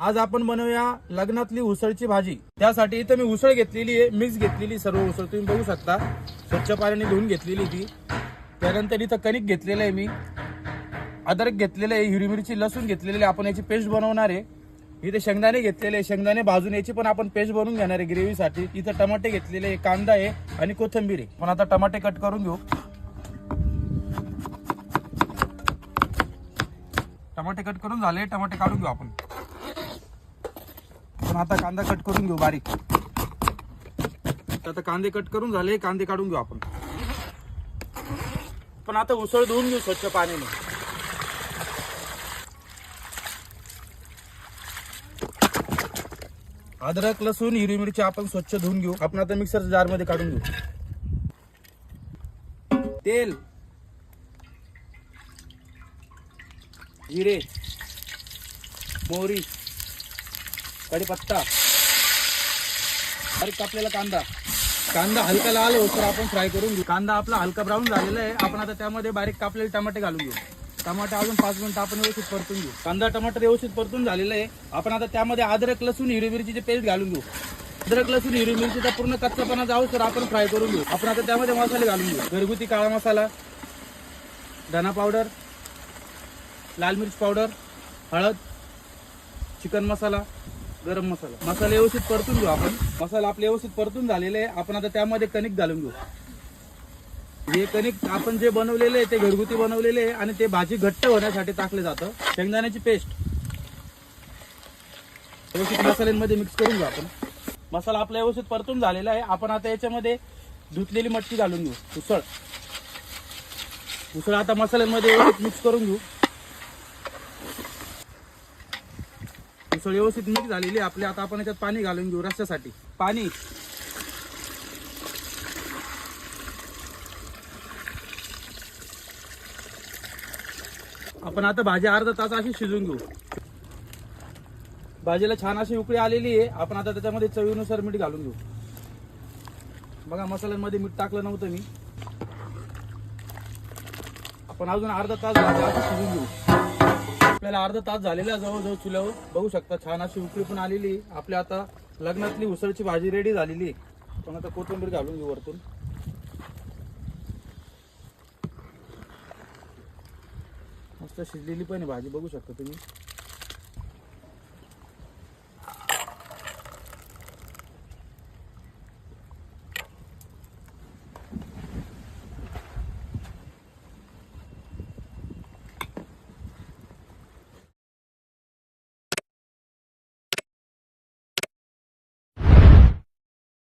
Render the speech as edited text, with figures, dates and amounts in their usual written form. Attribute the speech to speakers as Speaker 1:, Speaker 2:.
Speaker 1: आज आपण बनवूया लग्नातली उसळची भाजी। त्यासाठी इथे मी उसळ घेतलेली आहे, मिक्स घेतलेली सर्व उसळ तुम्ही बघू शकता, स्वच्छ पाण्याने धुवून घेतलेली ती। त्यानंतर इथं कणिक घेतलेलं आहे, मी अद्रक घेतलेलं आहे, हिरवी मिरची लसूण घेतलेली आहे, आपण याची पेस्ट बनवणार आहे। इथे शेंगदाणे घेतलेले आहे, शेंगदाणे भाजून याची पण आपण पेस्ट बनवून घेणार आहे ग्रेव्हीसाठी। इथं टमाटे घेतलेले आहे, कांदा आहे आणि कोथिंबीर आहे। पण आता टमाटे कट करून घेऊ। टमाटे कट करून झाले, टमाटे काढून घेऊ आपण। पण आता कांदा कट करून घेऊ बारीक। आता कांदे कट करून झाले, कांदे काढून घेऊ आपण। पण आता उसळ धुवून घेऊ स्वच्छ पाण्याने। अद्रक लसूण हिरवी मिरची आपण स्वच्छ धुवून घेऊ। आपण आता मिक्सर जार मध्ये काढून घेऊ। तेल, जिरे, मोहरी, कढीपत्ता, बारीक कापलेला कांदा। कांदा हलका लाल होईपर्यंत आपण फ्राय करून घेऊ। कांदा आपला हलका ब्राऊन झालेला आहे, आपण आता त्यामध्ये बारीक कापलेले टमाटे घालून घेऊ। टमाटे अजून 5 मिनिटं आपण व्यवस्थित परतून घेऊ। कांदा टमाटर व्यवस्थित परतून झालेला आहे, आपण आता त्यामध्ये अद्रक लसूण हिरवी मिरचीची पेस्ट घालून घेऊ। अद्रक लसूण हिरवी मिरचीचा पूर्ण कच्चापणा जाऊ तर आपण फ्राय करून घेऊ। आपण आता त्यामध्ये मसाले घालून घेऊ। घरगुती काळा मसाला, धना पावडर, लाल मिर्च पावडर, हळद, चिकन मसाला, गरम मसाला। मसाले व्यवस्थित परतून घेऊ आपण। मसाला आपले व्यवस्थित परतून झालेले आहे, आपण आता त्यामध्ये कणिक घालून घेऊ। हे कणिक आपण जे बनवलेले आहे ते घरगुती बनवलेले आहे आणि ते भाजी घट्ट होण्यासाठी टाकले जातं। शेंगदाण्याची पेस्ट व्यवस्थित मसाल्यांमध्ये मिक्स करून घेऊ आपण। मसाला आपला व्यवस्थित परतून झालेला आहे, आपण आता याच्यामध्ये धुतलेली मटकी घालून घेऊ। उसळ आता मसाल्यांमध्ये व्यवस्थित मिक्स करून घेऊ। उसळ व्यवस्थित मिक्स झालेली आहे आपली। आता आपण याच्यात पाणी घालून घेऊ रस्स्यासाठी। पाणी, आपण आता भाजी अर्धा तास अशी शिजवून घेऊ। भाजीला छान अशी उकळी आलेली आहे, आपण आता त्याच्यामध्ये चवीनुसार मीठ घालून घेऊ। बघा मसाल्यांमध्ये मीठ टाकलं नव्हतं मी। आपण अजून अर्धा तास भाजी अशी शिजवून घेऊ। आपल्याला अर्धा तास झालेला जवळजवळ चुल्यावर बघू शकता, छान अशी उकळी पण आलेली। आपल्या आता लग्नातली उसळची भाजी रेडी झालेली आहे। पण आता कोथिंबीर घालून घेऊ वरतून। मस्त शिजलेली पण आहे भाजी, बघू शकता तुम्ही।